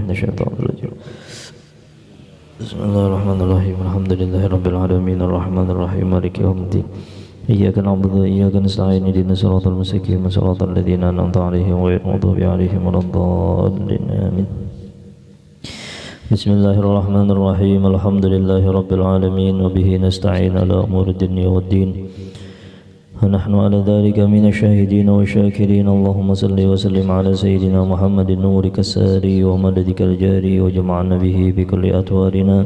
minasyaitonir rajim. Bismillahirrahmanirrahim. Alhamdulillahirabbil alamin arrahmanir rahim maliki yaumiddin. Iyyaka na'budu wa iyyaka nasta'in ihdinas siratal mustaqim siratal ladzina an'amta 'alaihim ghairil maghdubi 'alaihim waladdallin. Amin. Bismillahirrahmanirrahim. Alhamdulillahirabbil alamin wa bihi nasta'in ala umuri dunya waddin. ونحن على ذلك من الشاهدين والشاكرين. اللهم صل وسلم على سيدنا محمد نورك الساري ومددك الجاري وجمعنا به بكل أطوارنا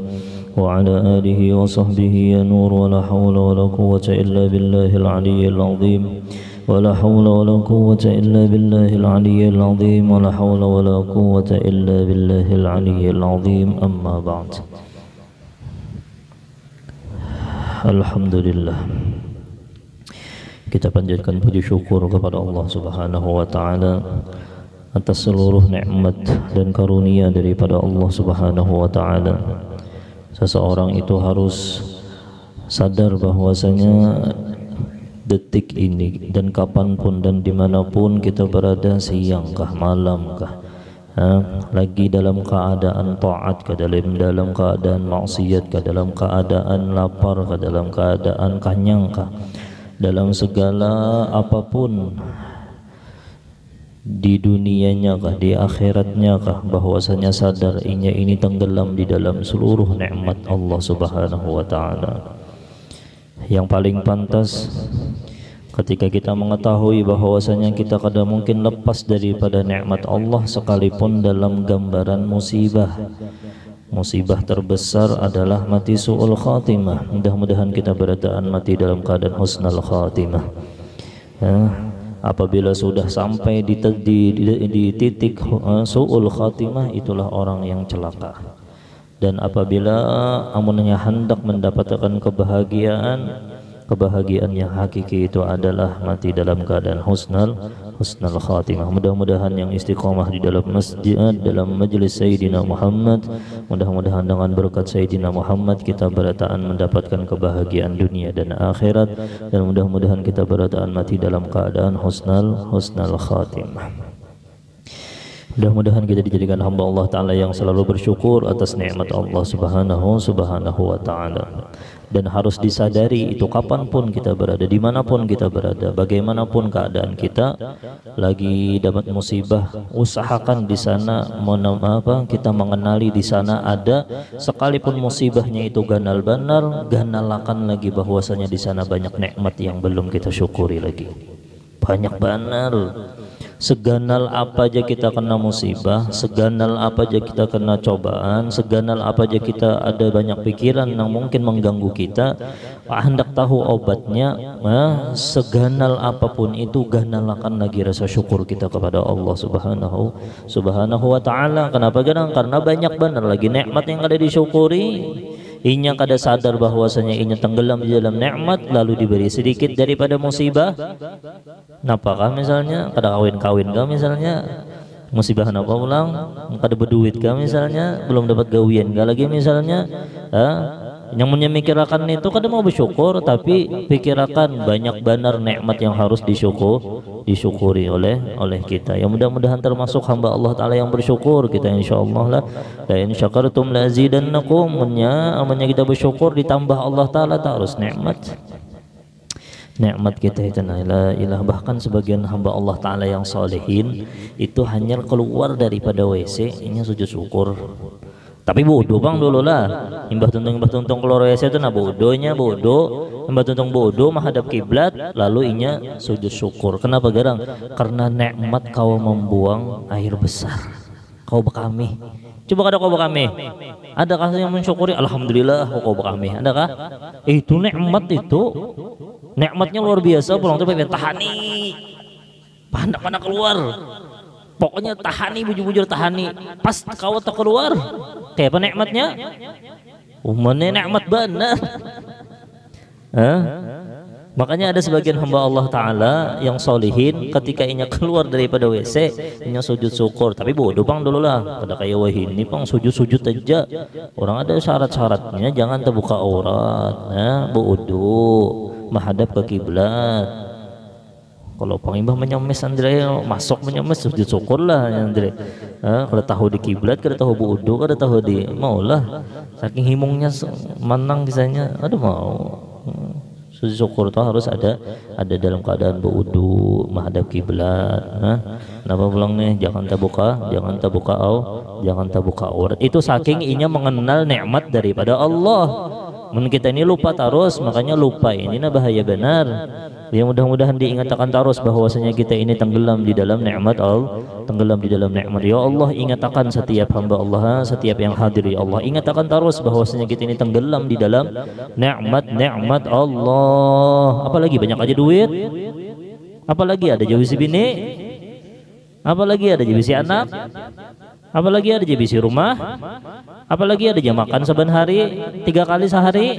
وعلى آله وصحبه يا نور. ولا حول ولا قوة إلا بالله العلي العظيم. ولا حول ولا قوة إلا بالله العلي العظيم. ولا حول ولا قوة إلا بالله العلي العظيم. أما بعد. Alhamdulillah, kita panjatkan puji syukur kepada Allah Subhanahu wa taala atas seluruh nikmat dan karunia daripada Allah Subhanahu wa taala. Seseorang itu harus sadar bahwasanya detik ini dan kapanpun dan dimanapun kita berada, siangkah malamkah, lagi dalam keadaan taat ke dalam keadaan maksiat ke dalam keadaan lapar ke dalam keadaan kenyang kah, dalam segala apapun di dunianya kah, di akhiratnya kah, bahwasanya sadar ini tenggelam di dalam seluruh nikmat Allah Subhanahu wa taala. Yang paling pantas ketika kita mengetahui bahwasanya kita kadang mungkin lepas daripada nikmat Allah sekalipun dalam gambaran musibah. Musibah terbesar adalah mati su'ul khatimah. Mudah-mudahan kita berataan mati dalam keadaan husnul khatimah. Apabila sudah sampai di titik su'ul khatimah, itulah orang yang celaka. Dan apabila amunnya hendak mendapatkan kebahagiaan yang hakiki, itu adalah mati dalam keadaan husnul khatimah. Mudah-mudahan yang istiqamah di dalam masjid, dalam majlis Sayyidina Muhammad, mudah-mudahan dengan berkat Sayyidina Muhammad kita berataan mendapatkan kebahagiaan dunia dan akhirat, dan mudah-mudahan kita berataan mati dalam keadaan husnul khatimah. Mudah-mudahan kita dijadikan hamba Allah Ta'ala yang selalu bersyukur atas nikmat Allah Subhanahu wa Ta'ala. Dan harus disadari itu kapanpun kita berada, dimanapun kita berada, bagaimanapun keadaan kita, lagi dapat musibah, usahakan di sana kita mengenali di sana ada, sekalipun musibahnya itu ganal-banal, ganalakan lagi bahwasanya di sana banyak nikmat yang belum kita syukuri lagi. Banyak banal. Seganal apa aja kita kena musibah, seganal apa aja kita kena cobaan, seganal apa aja kita ada banyak pikiran yang mungkin mengganggu kita, hendak tahu obatnya, seganal apapun itu ganalakan lagi rasa syukur kita kepada Allah Subhanahu wa taala. Kenapa ganang? Karena banyak benar lagi nikmat yang ada disyukuri. Inya kada sadar bahwasanya inya tenggelam di dalam nikmat, lalu diberi sedikit daripada musibah. Napakah misalnya kada kawin kah misalnya, musibah napa ulang, kada berduit kah misalnya, belum dapat gawian kah lagi misalnya, yang menyemikirakan itu kada mau bersyukur, tapi pikirakan banyak benar nikmat yang harus disyukuri oleh kita. Yang mudah-mudahan termasuk hamba Allah Ta'ala yang bersyukur kita, insyaallah lah. La in syakartum la azidannakum, amanya kita bersyukur ditambah Allah Ta'ala terus nikmat kita itu la ilah. Bahkan sebagian hamba Allah Ta'ala yang solehin itu hanya keluar daripada WC ini sujud syukur. Tapi bodoh bang dulu lah, imbah tuntung keluar WC itu bodoh, imbah tuntung bodoh menghadap kiblat, lalu inya sujud syukur. Kenapa garang? Karena nikmat kau membuang air besar, kau bekami. Coba kada kau bekami, adakah yang mensyukuri? Alhamdulillah kau bekami, adakah? Itu nikmat, itu nikmatnya luar biasa. Pulang tuh pengen tahani, pandang keluar. Pokoknya tahani, bujur-bujur tahani. Pas kau tak keluar, kayak apa nikmatnya? Umumnya nikmat benar. Makanya ada sebagian hamba Allah Ta'ala yang solihin, ketika inya keluar daripada WC, inya sujud syukur. Tapi bodoh bang dulu lah, kada kayak wahini bang sujud aja. Orang ada syarat-syaratnya, jangan terbuka aurat, bodoh, menghadap ke kiblat. Kalau pengimbah menyemes Andre masuk menyemes sujud syukurlah Andre. Kalau tahu di kiblat, kada tahu wudu, kada tahu di maulah. Saking himungnya menang kisahnya. Aduh mau. Sujud syukur itu harus ada dalam keadaan berwudu, menghadap kiblat. Kenapa pulang nih? Jangan terbuka aurat. Itu saking inya mengenal nikmat daripada Allah. Mun kita ini lupa terus, makanya lupa ini bahaya benar. Ya mudah-mudahan diingatkan terus bahwasanya kita ini tenggelam di dalam nikmat Allah, tenggelam di dalam nikmat. Ya Allah, ingatkan setiap hamba Allah, setiap yang hadir ya Allah, ingatkan terus bahwasanya kita ini tenggelam di dalam nikmat Allah. Apalagi banyak aja duit, apalagi ada jadi si bini, apalagi ada jadi si anak, apalagi ada jadi si rumah, apalagi ada jam makan saban hari 3 kali sehari,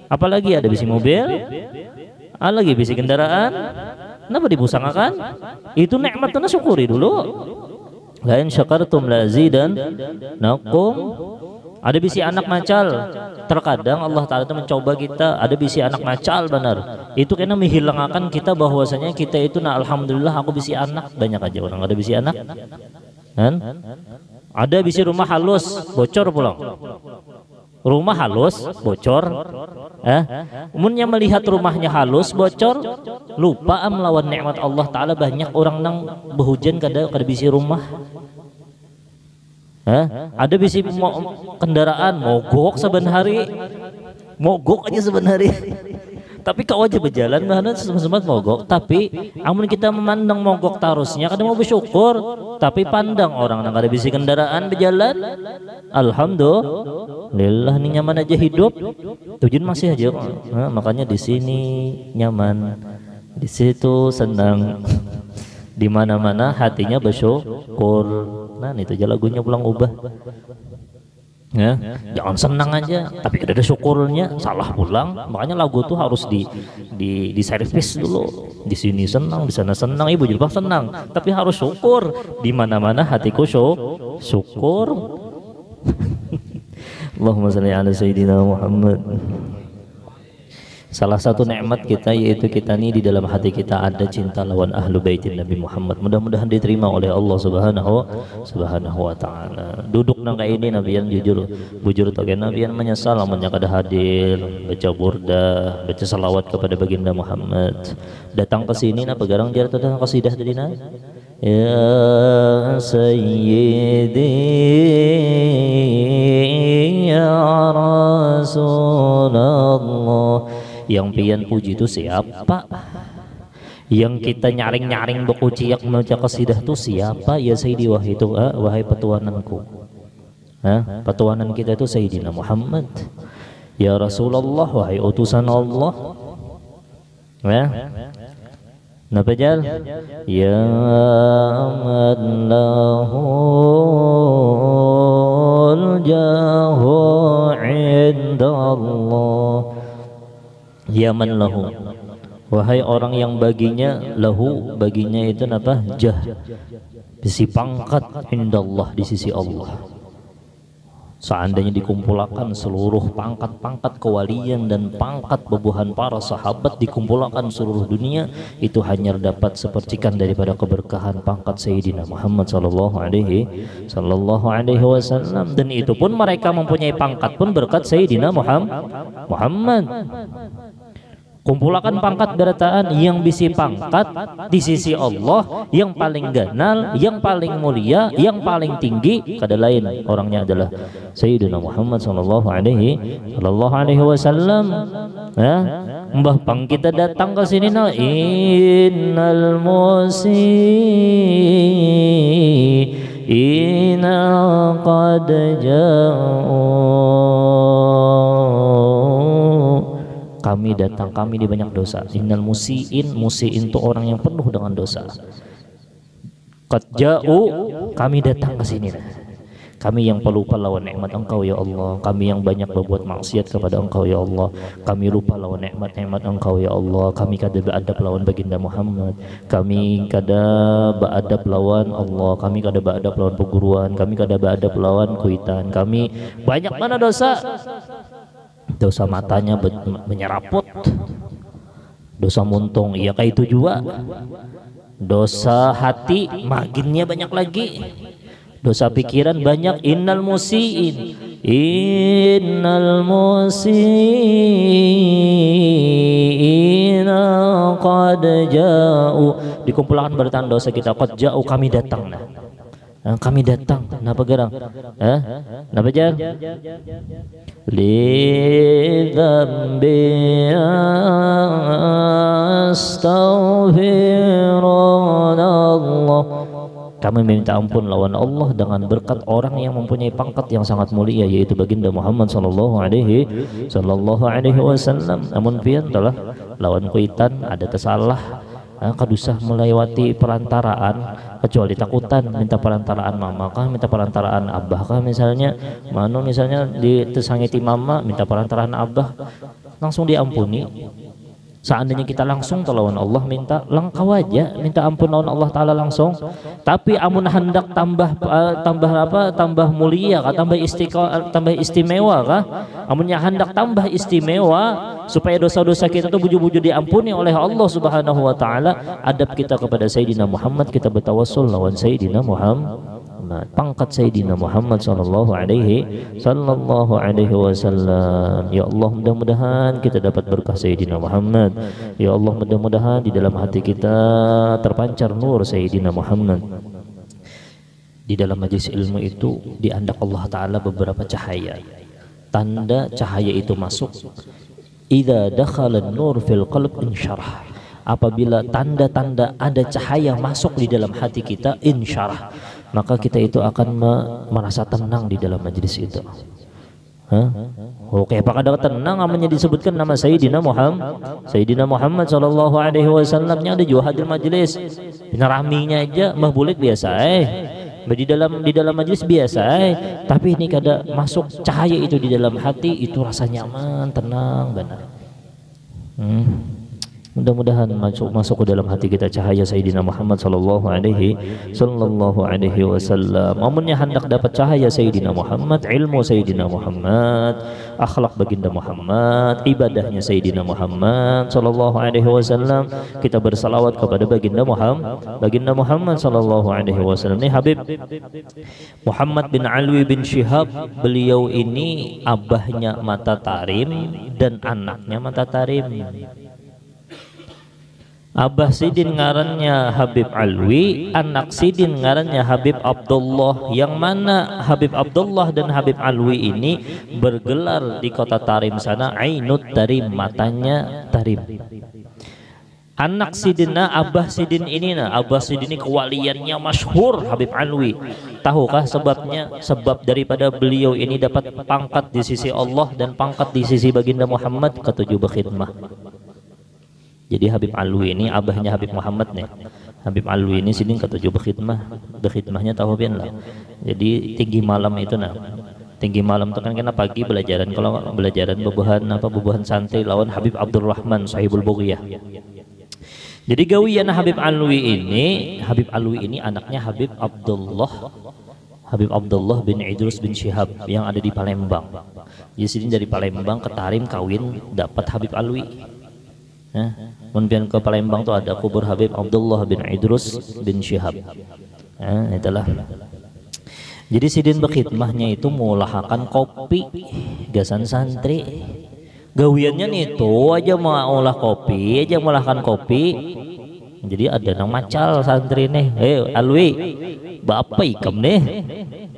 apalagi ada bisi mobil, lagi bisi kendaraan. Kenapa dibusangakan? Itu nikmat na syukuri dulu. La in syakartum la azidannakum. Ada bisi anak macal. Terkadang Allah Ta'ala itu mencoba kita. Ada bisi anak macal benar. Itu kena menghilangkan kita bahwasanya kita itu alhamdulillah aku bisi anak. Banyak aja orang ada bisi anak. Kan? Ada bisi rumah halus bocor pulang. Rumah halus bocor, Umunnya melihat rumahnya halus bocor, lupa melawan nikmat Allah Ta'ala. Banyak orang nang berhujan kada bisi rumah, ada bisi kendaraan mogok sebenarnya, mogok aja sebenarnya. Tapi kau aja berjalan mana sempat mogok. Tapi amun kita memandang mogok tarusnya kadang mau bersyukur. Tapi pandang orang yang ada bisi kendaraan berjalan, alhamdulillah nih nyaman aja hidup. Tujuan masih aja. Makanya di sini nyaman, di situ senang, di mana-mana hatinya bersyukur. Nah itu aja lagunya pulang ubah. Jangan senang aja tapi ada syukurnya, salah pulang. Makanya lagu tuh harus di servis dulu. Di sini senang, di sana senang, ibu jilbab senang, tapi harus syukur. Di mana-mana hatiku syukur. Allahumma shalli ala sayyidina Muhammad. Salah satu nikmat kita yaitu kita nih di dalam hati kita ada cinta lawan ahlu baitin Nabi Muhammad. Mudah-mudahan diterima oleh Allah Subhanahu wa Ta'ala. Duduk nang kayak ini Nabian bujur toge Nabian menyesal lamunnya kada hadir, baca burda, baca salawat kepada baginda Muhammad. Datang ke sini na pegarang jar datang qasidah tadi na. Ya Sayyidi ya Rasulullah. Yang pian puji itu siapa? Yang kita nyaring-nyaring berkuciak membaca qasidah itu siapa? Ya Sayyidi wahai petuananku. Petuanan kita itu Sayyidina Muhammad. Ya Rasulullah wahai utusan Allah. Napa jal? Ya man lahul jahu indallah. Ya man lahu, wahai orang yang baginya lahu, baginya itu apa? Jah, bisi pangkat indallah di sisi Allah. Seandainya dikumpulkan seluruh pangkat-pangkat kewalian dan pangkat bebuhan para sahabat, dikumpulkan seluruh dunia, itu hanya dapat sepercikan daripada keberkahan pangkat Sayyidina Muhammad sallallahu alaihi wasallam. Dan itu pun mereka mempunyai pangkat pun berkat Sayyidina Muhammad. Kumpulkan pangkat berataan yang bisi pangkat di sisi Allah yang paling ganal, yang paling mulia, yang paling tinggi, kada lain orangnya adalah Sayyidina Muhammad sallallahu alaihi wasallam. Mbah pang kita datang ke sini na innal musiina qad ja'u. Kami datang, kami di banyak dosa. Innal musiin itu orang yang penuh dengan dosa. Qad ja'u, kami datang ke sini. Kami yang pelupa lawan nikmat Engkau ya Allah. Kami yang banyak berbuat maksiat kepada Engkau ya Allah. Kami lupa lawan nikmat-nikmat Engkau ya Allah. Kami kada beradab lawan baginda Muhammad. Kami kada beradab lawan Allah. Kami kada beradab lawan perguruan. Kami kada beradab lawan kuitan. Kami banyak mana dosa. Dosa matanya menyeraput, Dosa muntung, iya kayak itu juga. Dosa hati maginnya banyak lagi. Dosa pikiran banyak. Innal musiin qad ja'u, dikumpulkan barisan dosa kita. Qad ja'u, kami datang. Kami datang. Napa gerang? Napa jar? Li dzambi astaghfirullah. Kami minta ampun lawan Allah dengan berkat orang yang mempunyai pangkat yang sangat mulia, yaitu baginda Muhammad sallallahu alaihi wasallam. Namun pian telah lawan kuitan ada tersalah, kadusah melewati perantaraan, kecuali takutan minta perantaraan mama kah, minta perantaraan abah kah, misalnya mano misalnya ditesangiti mama minta perantaraan abah, langsung diampuni. Seandainya kita langsung lawan Allah minta langkau aja, minta ampun lawan Allah Ta'ala langsung. Tapi amun hendak tambah mulia kah, tambah istimewa kah, amunnya hendak tambah istimewa supaya dosa-dosa kita tuh buju-buju diampuni oleh Allah Subhanahu wa Ta'ala, adab kita kepada Sayyidina Muhammad, kita bertawassul lawan Sayyidina Muhammad, pangkat Sayyidina Muhammad sallallahu alaihi wasallam. Ya Allah, mudah-mudahan kita dapat berkah Sayyidina Muhammad. Ya Allah, mudah-mudahan di dalam hati kita terpancar nur Sayyidina Muhammad. Di dalam majlis ilmu itu diandak Allah Ta'ala beberapa cahaya. Tanda cahaya itu masuk, idza dakhala an-nur fil qalb insyarah. Apabila tanda-tanda ada cahaya masuk di dalam hati kita, insyarah, maka kita itu akan merasa tenang di dalam majlis itu. Oke, apakah ada tenang namanya disebutkan nama Sayyidina Muhammad sallallahu alaihi wasallamnya ada juga hadir majlis. Raminya aja mah bulik biasa di dalam majlis biasa tapi ini kada masuk cahaya itu di dalam hati, itu rasa nyaman, tenang benar. Mudah-mudahan masuk ke dalam hati kita cahaya Sayyidina Muhammad sallallahu alaihi wasallam. Amunnya hendak dapat cahaya Sayyidina Muhammad, ilmu Sayyidina Muhammad, akhlak baginda Muhammad, ibadahnya Sayyidina Muhammad sallallahu alaihi wasallam, kita bersalawat kepada baginda Muhammad sallallahu alaihi wasallam. Ini Habib Muhammad bin Alwi bin Syihab, beliau ini abahnya Mata Tarim dan anaknya Mata Tarim. Abah Sidin ngarannya Habib Alwi, anak Sidin ngarannya Habib Abdullah, yang mana Habib Abdullah dan Habib Alwi ini bergelar di kota Tarim sana Ainut Tarim, matanya Tarim. Anak Sidina, Abah Sidin ini Abah Sidin ini kewaliannya masyhur Habib Alwi. Tahukah sebabnya? Sebab daripada beliau ini dapat pangkat di sisi Allah dan pangkat di sisi baginda Muhammad, ketujuh berkhidmah. Jadi Habib Alwi ini abahnya Habib Muhammad nih. Habib Alwi ini sini ketujuh berkhidmahnya tahu pian lah. Jadi tinggi malam itu tinggi malam itu kan kena pagi belajaran, kalau belajaran bubuhan santai lawan Habib Abdurrahman Sahibul Bughiyah. Jadi gawian Habib Alwi ini anaknya Habib Abdullah bin Idrus bin Syihab yang ada di Palembang. Jadi sini dari Palembang ke Tarim kawin dapat Habib Alwi. Kemudian ke Palembang tuh ada kubur Habib Abdullah bin Idrus bin Syihab. Itulah. Jadi Sidin berkhidmahnya itu mulahakan kopi gasan santri. Gawiannya nih tuh aja mau olah kopi, aja mulahkan kopi. Jadi ada nang macal santri nih. Alwi, bapak ikam nih.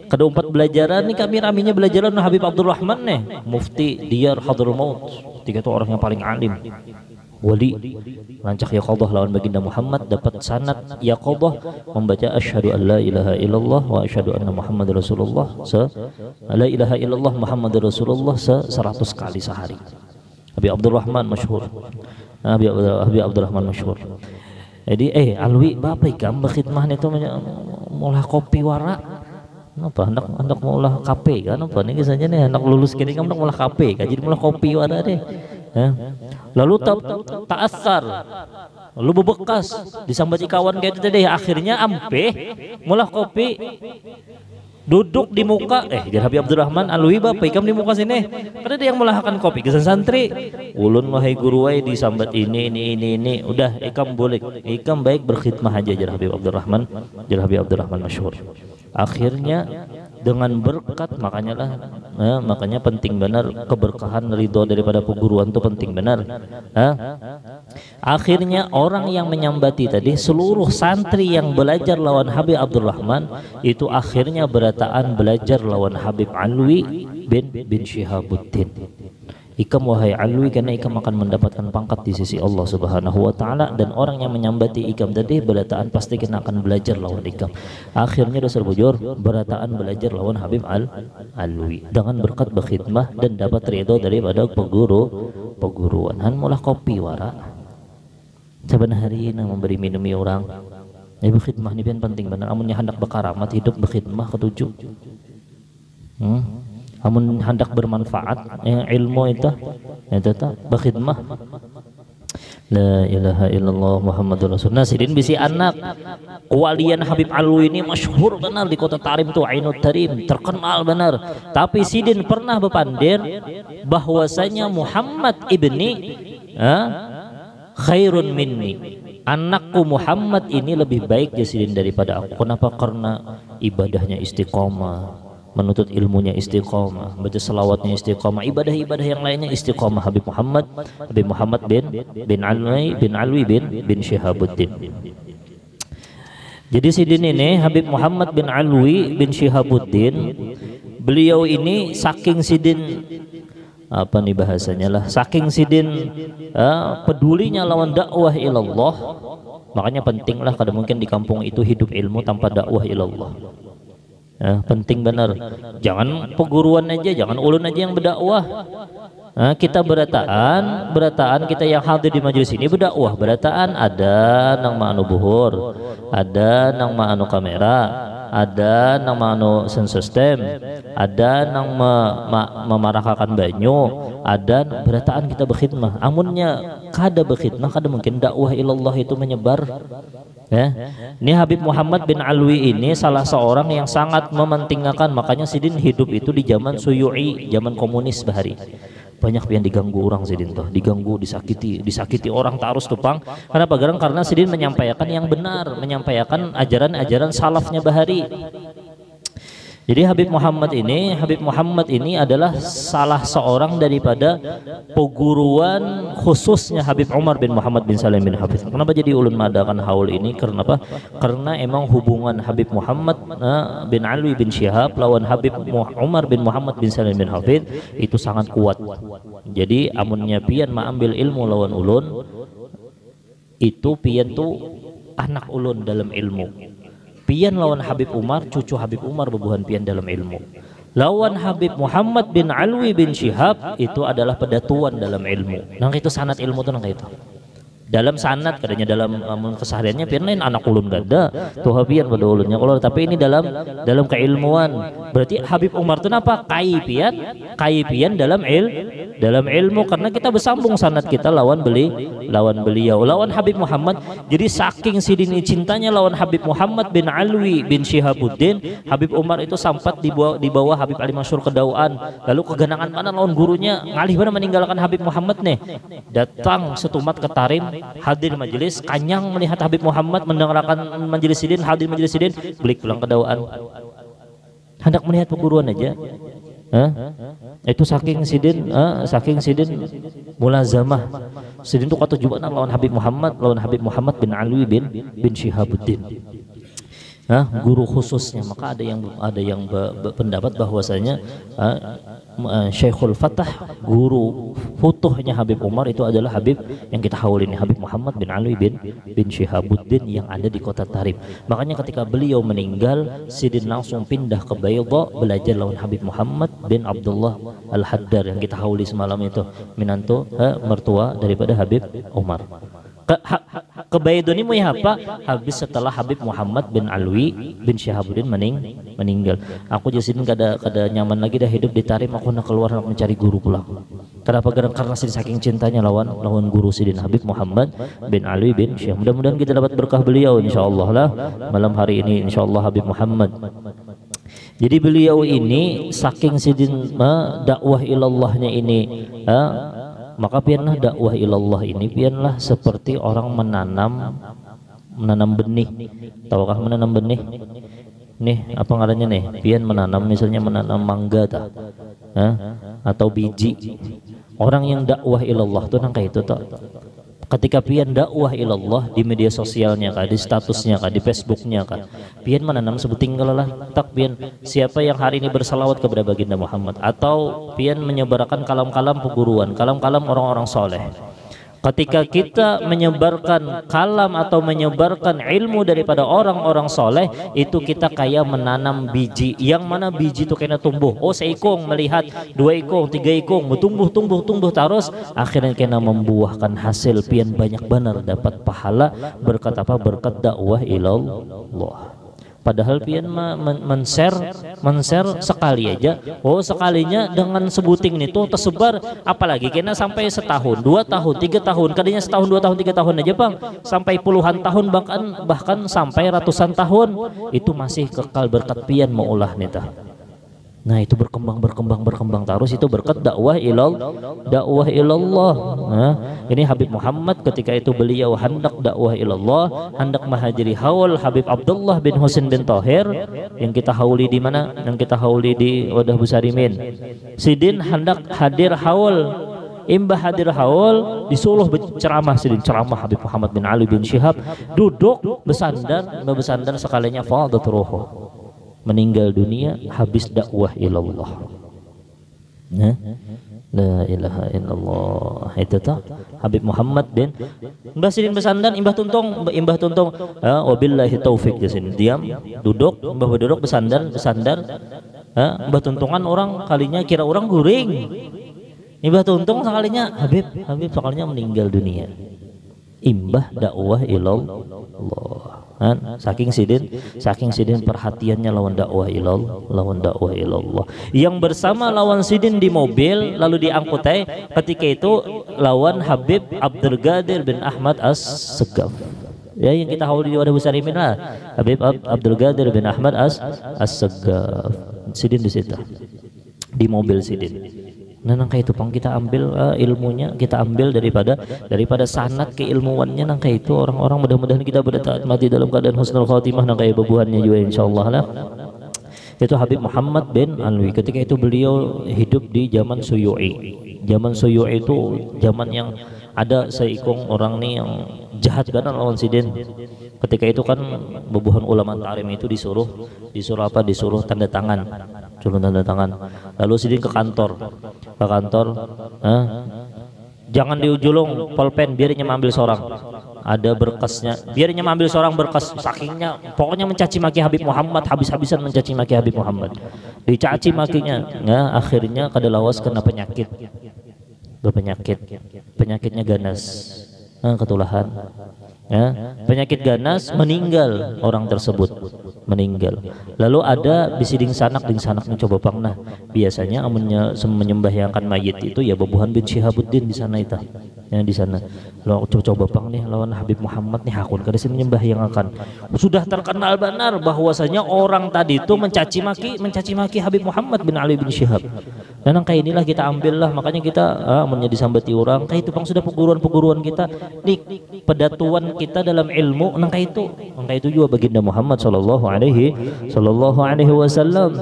Keempat belajaran nih, kami raminya belajaran Habib Abdurrahman nih, Mufti Diyar Hadramaut. Tiga itu orang yang paling alim. Wali lancak yaqadah lawan baginda Muhammad, dapat sanad yaqadah membaca asyhadu an la ilaha illallah wa asyhadu anna Muhammadar Rasulullah la ilaha illallah Muhammadar Rasulullah 100 kali sehari. Habib Abdurrahman masyhur. Habib Abdurrahman masyhur. Jadi Alwi bapak ikam berkhidmah itu mulah kopi wara. Apa hendak mulah kape kan apa nih saja nih hendak lulus gini kamu hendak mulah kape kan, jadi mulah kopi wara deh. Lalu ta'assar, lalu bebekas disambati kawan kayak itu tadi, akhirnya ampe mulah kopi duduk di muka Jar Habib Abdurrahman Alwi bapak ikam di muka sini karena dia yang melahkan kopi kesan santri ulun wahai guru wahai disambat ini udah ikam boleh ikam baik berkhidmah aja Jar Habib Abdurrahman masyhur. Akhirnya dengan berkat makanya penting benar keberkahan ridho daripada perguruan itu penting benar. Akhirnya orang yang menyambati tadi seluruh santri yang belajar lawan Habib Abdurrahman itu akhirnya berataan belajar lawan Habib Alwi bin Syihabuddin. Ikam wahai Alwi karena ikam akan mendapatkan pangkat di sisi Allah Subhanahu wa taala, dan orang yang menyambati ikam tadi berataan pasti kena akan belajar lawan ikam. Akhirnya dasar bujur berataan belajar lawan Habib Alwi dengan berkat berkhidmah dan dapat ridho daripada perguruan. Han mulah kopi wara. Saban hari memberi minumi orang. Berkhidmah ini penting benar. Amunnya hendak berkaramat hidup berkhidmah ketujuh. Amun hendak bermanfaat ilmu itu berkhidmah. La ilaha illallah Muhammadur Rasulullah. Sidin bisi anak walian Habib Alwi ini masyhur benar di kota Tarim tuh, Ainut Tarim terkenal benar. Tapi Sidin pernah berpandir bahwasanya Muhammad ibni khairun minni, anakku Muhammad ini lebih baik Sidin daripada aku. Kenapa? Karena ibadahnya istiqomah, menuntut ilmunya istiqomah, baca selawatnya istiqomah, ibadah-ibadah yang lainnya istiqomah. Habib Muhammad bin Alwi bin Syihabuddin. Jadi Sidin ini Habib Muhammad bin Alwi bin Syihabuddin, beliau ini saking Sidin apa nih bahasanya lah, saking Sidin pedulinya lawan dakwah ilallah, makanya pentinglah kada mungkin di kampung itu hidup ilmu tanpa dakwah ilallah. Penting benar. Jangan perguruan aja, jangan ulun aja yang berdakwah. Kita berataan kita yang hadir di majelis ini berdakwah. Berataan ada nang ma'anu buhur, ada nang ma'anu kamera, ada nang ma'anu sound system, ada nang memarakakan banyu, ada berataan kita berkhidmah. Amunnya kada berkhidmah, kada mungkin dakwah ilallah itu menyebar. Ini Habib Muhammad bin Alwi ini salah seorang yang sangat mementingkan, makanya Sidin hidup itu di zaman Suyu'i, zaman komunis bahari. Banyak yang diganggu orang Sidin tuh, diganggu, disakiti orang terus tupang. Kenapa? Karena Sidin menyampaikan yang benar, menyampaikan ajaran-ajaran salafnya bahari. Jadi Habib Muhammad ini adalah salah seorang daripada perguruan khususnya Habib Umar bin Muhammad bin Salim bin Hafiz. Kenapa jadi ulun madakan haul ini? Karena apa? Karena emang hubungan Habib Muhammad bin Alwi bin Syihab lawan Habib Umar bin Muhammad bin Salim bin Hafiz itu sangat kuat. Jadi amunnya pian ambil ilmu lawan ulun, itu pian tuh anak ulun dalam ilmu. Pian lawan Habib Umar, cucu Habib Umar bebuhan pian dalam ilmu. Lawan Habib Muhammad bin Alwi bin Syihab itu adalah pedatuan dalam ilmu. Nang itu sanad ilmu tuh nang itu. Dalam sanad kadanya dalam kesehariannya pian lain anak ulun gada tuh pian pada ulunnya kalau, tapi ini dalam keilmuan. Berarti Habib Umar itu apa? Kai pian dalam ilmu, karena kita bersambung sanad kita lawan beliau lawan Habib Muhammad. Jadi saking Sidin cintanya lawan Habib Muhammad bin Alwi bin Syihabuddin, Habib Umar itu sempat di bawah Habib Ali Masyhur Kedauan. Lalu keganangan mana lawan gurunya, ngalih mana meninggalkan Habib Muhammad nih. Datang setumat ke Tarim, hadir majelis, kanyang melihat Habib Muhammad mendengarkan majelis Sidin, hadir majelis Sidin, balik pulang ke Kedauan. Hendak melihat perguruan aja. Itu saking Sidin mulazamah. Sidin itu kata juga lawan Habib Muhammad bin Alwi bin Syihabuddin. Guru khususnya. Maka ada yang berpendapat bahwasanya Syekhul Fatah, guru futuhnya Habib Umar itu adalah Habib yang kita haul ini, Habib Muhammad bin Alwi bin Syihabuddin yang ada di kota Tarim. Makanya ketika beliau meninggal, Sidin langsung pindah ke Baydha belajar lawan Habib Muhammad bin Abdullah Al-Haddar yang kita hauli semalam itu, minantu mertua daripada Habib Umar. Ke Baydha ini mau apa? Habis setelah Habib Muhammad bin Alwi bin Syihabuddin meninggal. Aku jasin kada nyaman lagi dah hidup di Tarim, aku nak keluar nak mencari guru pulang. Kenapa? Karena Sidin saking cintanya lawan guru Sidin Habib Muhammad bin Alwi bin Syihab. Mudah-mudahan kita dapat berkah beliau insyaallah lah malam hari ini insyaallah Habib Muhammad. Jadi beliau ini saking sidin dakwah ilallahnya ini, maka pianlah dakwah ilallah ini pianlah seperti orang menanam benih. Tahukah menanam benih? Nih apa ngarannya nih? Pian menanam misalnya menanam mangga atau biji. Orang yang dakwah ilallah tuh nang kayak itu tuh. Ketika pian dakwah ilallah di media sosialnya kah, di statusnya kah, di Facebooknya kah, pian menanam sebuting kalalah tak pian siapa yang hari ini bersalawat kepada baginda Muhammad, atau pian menyebarkan kalam-kalam peguruan, kalam-kalam orang-orang soleh. Ketika kita menyebarkan kalam atau menyebarkan ilmu daripada orang-orang soleh, itu kita kayak menanam biji. Yang mana biji itu kena tumbuh. Oh seikung melihat, 2 ikung, 3 ikung, tumbuh terus, akhirnya kena membuahkan hasil pian banyak benar dapat pahala berkat apa? Berkat dakwah ilallah. Padahal pian men-share sekali aja. Oh sekalinya dengan sebuting itu tersebar, apalagi kena sampai setahun, 2 tahun, 3 tahun, kadinya setahun, 2 tahun, 3 tahun aja bang, sampai puluhan tahun, bahkan sampai ratusan tahun, itu masih kekal berkat pian maulah nita. Nah itu berkembang terus, itu berkat dakwah ilallah. Nah, ini Habib Muhammad ketika itu beliau hendak dakwah ilallah, hendak menghadiri haul Habib Abdullah bin Husain bin Thohir yang kita hauli di mana? Yang kita hauli di Wadah Busarimin. Sidin hendak hadir haul. Imbah hadir haul disuruh ceramah, sidin ceramah Habib Muhammad bin Ali bin Syihab duduk bersandar sekalinya fadat ruhu, meninggal dunia habis dakwah ilallah. La ilaha illallah. Itu tuh Habib Muhammad bin Mbah Sidin bersandar, imbah tuntung wabillahi taufik. Jasin diam duduk, mbah duduk bersandar mbah tuntungan orang kalinya kira orang guring. Imbah tuntung sekalinya Habib sekalinya meninggal dunia. Imbah dakwah ilallah. Saking sidin perhatiannya lawan dakwah ilallah. Yang bersama lawan sidin di mobil lalu diangkut ketika itu lawan Habib Abdul Qadir bin Ahmad As-Segaf. Ya yang kita hauli di Wadah Busarimin lah. Habib Abdul Qadir bin Ahmad As-Segaf. Sidin di situ. Di mobil sidin. Nah nangka itu pang kita ambil ilmunya, kita ambil daripada sanad keilmuannya. Nangka itu orang-orang mudah-mudahan kita bertaat mati dalam keadaan husnul khatimah. Nangka bebuhannya juga insyaallah lah. Itu Habib Muhammad bin Alwi. Ketika itu beliau hidup di zaman Suyu'i. Zaman Suyu'i itu zaman yang ada seikung orang nih yang jahat banget lawan sidin. Ketika itu kan bebuhan ulama tarim itu disuruh tanda tangan. Lalu sidin ke kantor, jangan diujulung polpen, biarnya ambil seorang, ada berkasnya, biarnya ambil seorang berkas. Sakingnya pokoknya mencaci maki Habib Muhammad, habis-habisan mencaci maki Habib Muhammad, dicaci makinya. Akhirnya kadalawas kena penyakitnya ganas, ketulahan. Penyakit ganas, meninggal orang tersebut, meninggal. Lalu ada bisiding sanak nih coba pang. Nah biasanya amunnya menyembahyangkan mayit itu ya Babuhan bin Syihabuddin di sana itu, yang di sana. Lo coba pang nih lawan Habib Muhammad nih hakun kada menyembahyangkan. Sudah terkenal benar bahwasanya orang tadi itu mencaci maki Habib Muhammad bin Ali bin Syihab. Dan kayak inilah kita ambil lah, makanya kita amunnya disambati orang kayak itu pang sudah peguruan kita nih pedatuan kita dalam ilmu. Nangka itu juga baginda Muhammad sallallahu alaihi wasallam.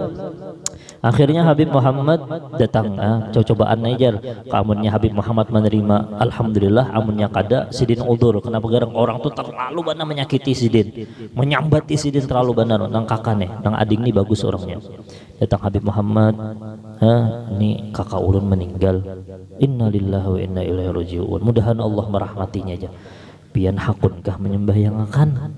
Akhirnya Habib Muhammad datang, cobaan ajar. Amunnya Habib Muhammad menerima, alhamdulillah. Amunnya kada, sidin udur. Kenapa garang orang tuh terlalu benar menyakiti sidin, menyambati sidin terlalu benar. Nang kakane, nang ading nih bagus orangnya. Datang Habib Muhammad, ini kakak ulun meninggal. Innalillahi wa inna ilaihi raji'un. Mudahan Allah merahmatinya aja. Pian hakunkah menyembahyangakan?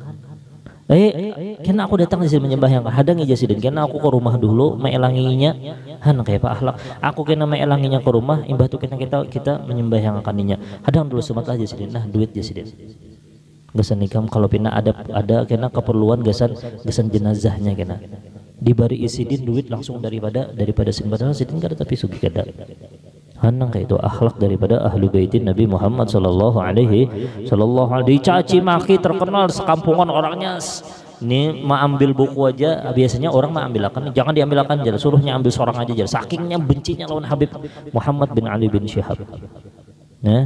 Kena aku datang di sini menyembahyangan. Hadang aja sidin. Kena aku ke rumah dulu meelanginya. Kayak Pak Ahlak. Aku kena meelanginya ke rumah. Imbah tuh kena kita menyembahyangakannya. Hadang dulu sumat aja sidin. Nah duit aja sidin. Gasan nikam kalau pina ada kena keperluan gasan jenazahnya kena. Dibari isidin duit langsung daripada sidin. Padahal sidin kada tapi sugi kada. Hanang kayak itu akhlak daripada ahlu baitin Nabi Muhammad sallallahu alaihi dicaci maki terkenal sekampungan orangnya Ini mau ambil buku aja biasanya orang mau ambil jangan diambilkan aja, suruhnya ambil seorang aja, sakingnya bencinya lawan Habib Muhammad bin Ali bin Syihab. Nah,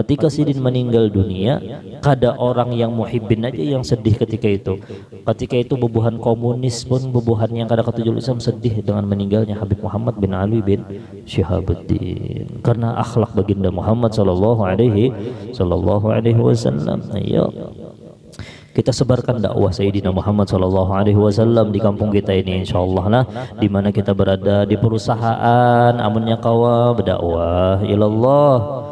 ketika Sidin meninggal dunia, kada orang yang muhibbin aja yang sedih ketika itu. Ketika itu bubuhan komunis pun, bubuhan yang kada ketujuh Islam sedih dengan meninggalnya Habib Muhammad bin Ali bin Syihabuddin. Karena akhlak baginda Muhammad sallallahu alaihi wasallam. Ayo kita sebarkan dakwah Sayyidina Muhammad sallallahu alaihi wasallam di kampung kita ini insyaallah lah, di mana kita berada, di perusahaan amunnya kawa berdakwah ilallah.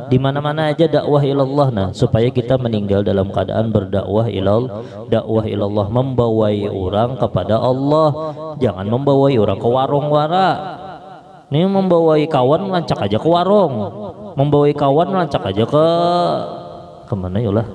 Di mana-mana aja dakwah ilallah, nah supaya kita meninggal dalam keadaan berdakwah ilallah, membawai orang kepada Allah, jangan membawai orang ke warung wara. Ini membawai kawan melancak aja ke warung, membawai kawan melancak aja ke kemana yolah,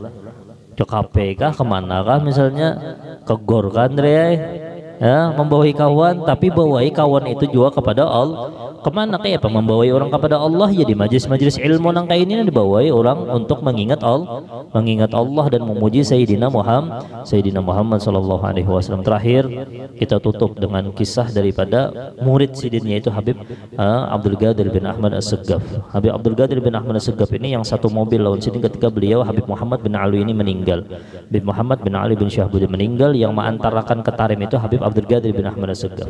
ke kafe kah, kemana kah misalnya, ke gor kan ya, membawai kawan, tapi bawai kawan itu juga kepada Allah. Kemana kayak apa membawai orang kepada Allah? Ya di majlis-majlis ilmu nang kayak ini dibawai orang untuk mengingat Allah dan memuji Sayyidina Muhammad sallallahu alaihi wasallam. Terakhir kita tutup dengan kisah daripada murid Sidinnya itu Habib Abdul Qadir bin Ahmad As-Saggaf. Habib Abdul Qadir bin Ahmad As-Saggaf ini yang satu mobil lawan Sidin ketika beliau Habib Muhammad bin Ali ini meninggal. Habib Muhammad bin Ali bin Syihabuddin meninggal, yang mengantarakan ke Tarim itu Habib Abdul Qadir bin Ahmad As-Saggaf.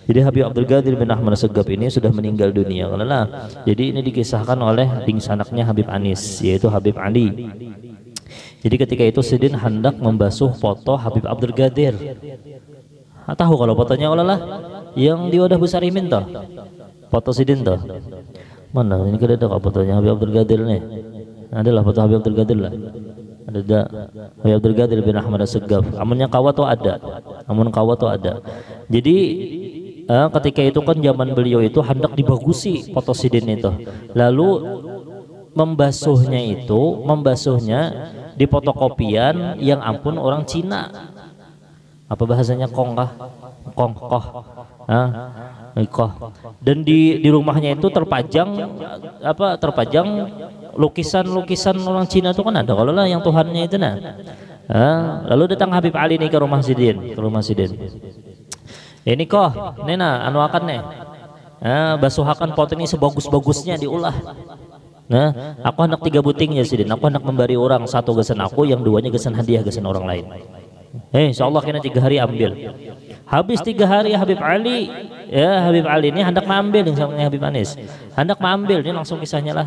Jadi Habib Abdul Qadir bin Ahmad As-Saggaf ini sudah meninggal dunia. Jadi ini dikisahkan oleh anaknya Habib Anis, yaitu Habib Ali. Jadi ketika itu Sidin hendak membasuh foto Habib Abdul Qadir. Tahu kalau fotonya yang di wadah besar imin toh, foto Sidin toh. Mana ini kada ada fotonya Habib Abdul Qadir nih? Adalah foto Habib Abdul Qadir lah. Ada Habib Abdul Qadir bin Ahmad As-Saggaf. Amunnya kawa tuh ada. Jadi ketika itu kan zaman beliau itu hendak dibagusi foto Sidin itu. Lalu membasuhnya di fotokopian yang ampun orang Cina. Apa bahasanya koh. Dan di rumahnya itu terpajang lukisan orang Cina itu kan ada kalau lah yang Tuhannya itu nah. Lalu datang Habib Ali nih ke rumah Sidin. Ini nena anu akan nih. Basuhakan foto ini sebagus-bagusnya diulah. Nah, aku hendak 3 butingnya Sidin. Aku hendak memberi orang, 1 gesan aku, yang 2-nya gesan hadiah gesan orang lain. Insyaallah kena 3 hari ambil. Habis 3 hari Habib Ali ini hendak mengambil yang Habib Anis. Hendak mengambil, ini langsung kisahnya lah.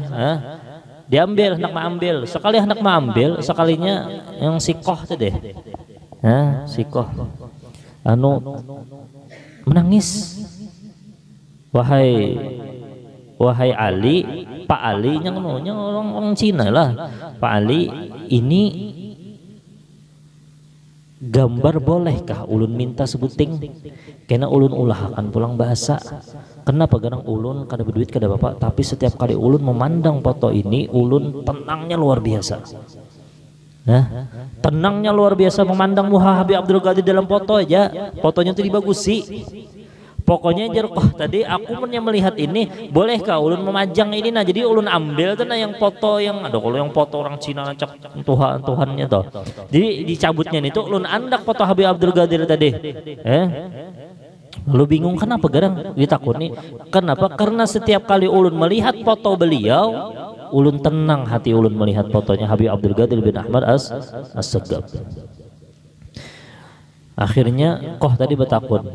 Diambil, hendak mengambil. Sekali hendak mengambil, sekalinya yang sikoh tuh deh. Sikoh. Menangis. Wahai Ali, Pak Ali yang orang Cina lah. Pak Ali, ini gambar bolehkah ulun minta sebuting? Kena ulun akan pulang bahasa. Kenapa garang ulun kada berduit kada bapak, tapi setiap kali ulun memandang foto ini ulun tenangnya luar biasa. Tenangnya luar biasa memandang muka Habib Abdul Qadir dalam foto aja. Fotonya itu dibagusi. Pokoknya tadi aku melihat ini, bolehkah ulun memajang ini? Nah jadi ulun ambil tuh yang foto yang ada, kalau yang foto orang Cina cak Tuhannya toh. Jadi dicabutnya itu ulun andak foto Habib Abdul Qadir tadi. Lalu bingung kenapa garang ditakuni? Kenapa? Karena setiap kali ulun melihat foto beliau, ulun tenang hati ulun melihat fotonya Habib Abdul Qadir bin Ahmad As-Saggaf. Akhirnya tadi bertakun,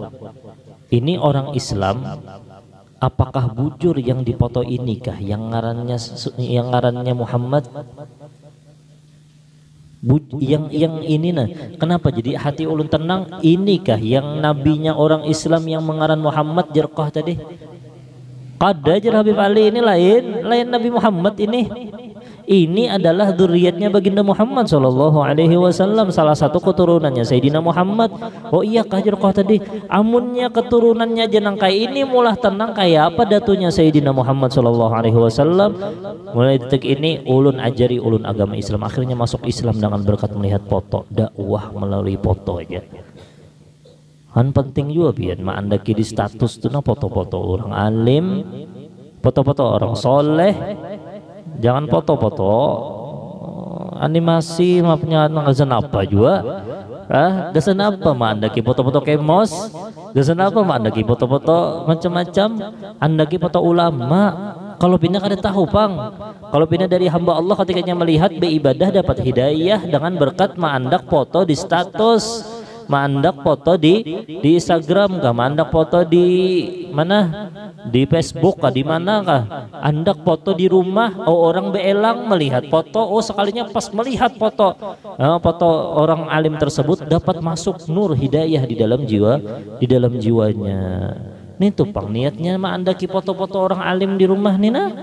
ini orang Islam apakah bujur yang dipoto ini kah yang ngarannya Muhammad? Yang ini nah, kenapa jadi hati ulun tenang? Inikah yang nabinya orang Islam yang mengaran Muhammad jerkah tadi? Kada jar Habib Ali ini lain Nabi Muhammad ini. Ini adalah dzurriyyatnya baginda Muhammad sallallahu alaihi wasallam, salah satu keturunannya Sayyidina Muhammad. Oh iya kajar kau tadi, amunnya keturunannya jenang kayak ini mulah tenang kayak apa datunya Sayyidina Muhammad sallallahu alaihi wasallam. Mulai detik ini ulun ajari ulun agama Islam, akhirnya masuk Islam dengan berkat melihat foto, dakwah melalui foto aja. Kan penting juga biar maandaki di status tuh na foto-foto orang alim, foto-foto orang soleh. Jangan foto-foto animasi maafnya ngazan apa juga. Gasan apa ma andaki foto-foto kemos, gasan apa ma andaki foto-foto macam-macam, andaki foto ulama. Kalau pindah kada tahu pang, kalau pindah dari hamba Allah ketikanya melihat beribadah dapat hidayah dengan berkat mandak foto di status, mandak foto di Instagram kah, mandak foto di mana, di Facebook kah, di mana kah, andak foto di rumah, orang beelang melihat foto, sekalinya pas melihat foto, foto orang alim tersebut dapat masuk nur hidayah di dalam jiwa, di dalam jiwanya. Nih tuh pang niatnya mah andaki foto-foto orang alim di rumah nih nah.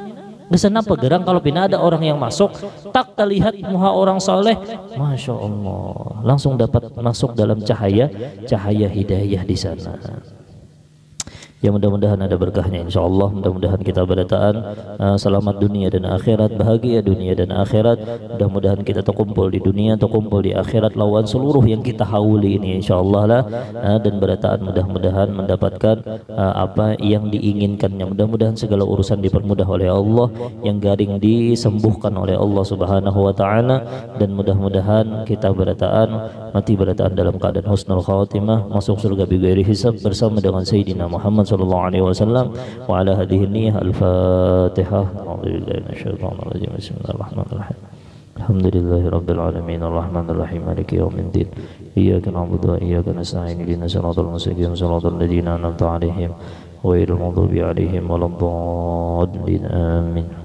Gesan apa gerang kalau pina ada orang yang masuk tak terlihat muka orang soleh, masya Allah langsung dapat masuk dalam cahaya hidayah di sana. Ya mudah-mudahan ada berkahnya insyaallah, mudah-mudahan kita berataan selamat dunia dan akhirat, bahagia dunia dan akhirat, mudah-mudahan kita terkumpul di dunia, terkumpul di akhirat lawan seluruh yang kita hauli ini insyaallah lah, dan berataan mudah-mudahan mendapatkan apa yang diinginkannya, mudah-mudahan segala urusan dipermudah oleh Allah, yang garing disembuhkan oleh Allah Subhanahu wa taala, dan mudah-mudahan kita berataan mati berataan dalam keadaan husnul khatimah, masuk surga bighairi hisab bersama dengan Sayyidina Muhammad sallallahu alaihi wasallam. Wa ala hadhihi niyyah al-Fatihah. A'udzubillahi minasyaitonir rajim. Bismillahirrahmanirrahim. Alhamdulillahirabbil alamin arrahmanir rahim maliki yaumiddin. Iyyaka na'budu wa iyyaka nasta'in ihdinas siratal mustaqim siratal ladzina an'amta 'alaihim ghairil maghdubi 'alaihim waladdallin. Amin.